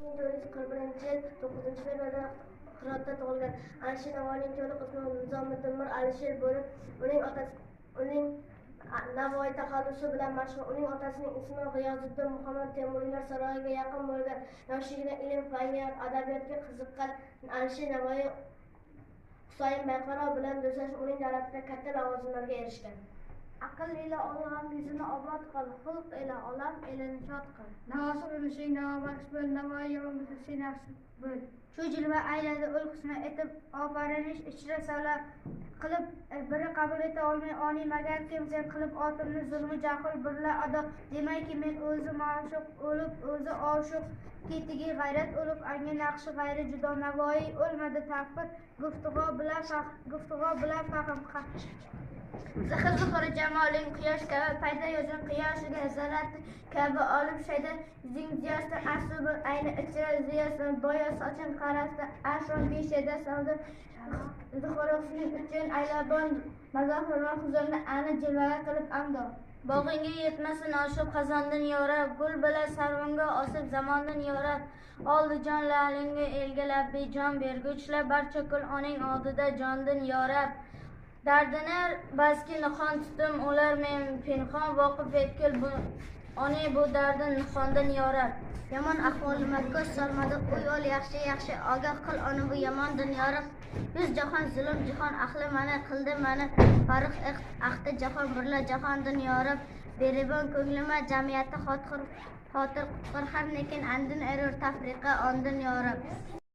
1941 yil 9-fevralda Hirotda tug'ilgan. Alisher Navoiyning to'liq ismi Nizomiddin Mir Alisher bo'lib, uning Navoiy taxallusi bilan mashhur. Uning otasining ismi G'iyosiddin Muhammad. Temuriylar saroyiga yaqin bo'lgan. Yoshligida ilm-fanga, adabiyotga qiziqqan Alisher Navoiy Husayn Bayqaro bilan do'stlashib, uning davlatida katta lavozimlarga erishgan. Aql ila olam yuzini obod qil, xulq ila olam elini shod qil. Navosi bo'lishing navobaxsh bo'l, Navoiy yo'lida yaxshi bo'l. Shu jilva ayladi ul husna etib, ofarinish ichra sala qilib, biri qabul eta olmay onimagan kimsen qilib otimni zulmi jahil birla ado. Demayki men o'zi ma'shuq o'lib, o'zi oshiq ketigi g'ayrat o'lib, anga naqshi g'ayri judo. Navoiy o'lmadi taqdir, guftug'o bilan fahm Zahir zuhuri jamoling quyosh kabi payda yuzin qiyoshiga zarat kabi olib shayda zingziyasda asubi ayni ichra ziyasdan boya sochin qarasda ashron beshada soldi zuhurovning uchun aylabon mazohirron huzurni ani jilvaga qilib amdo. Bog'ingga yetmasin oshib xazondan yorab, gul bilan sarvonga osib zamondan yorab, oldi jonlaringga elgilab bejon berguchlar barcha kul oning oldida jondan yorab. Dardini baski nixon tutum ular men pinhon voqif etkil bu dardin nixondan yorar. Yomon ahvolima ko'z solmadi u yo'l yaxshi ogoh qil onu bu yomondan yorib. Yuz jahon zulm jahon ahli mani qildi mani farq ahdi jahon birla jahondan yorib. Beribon ko'nglima jamiyatda xotir qutqir har lekin andin erur tafriqa ondan yorib.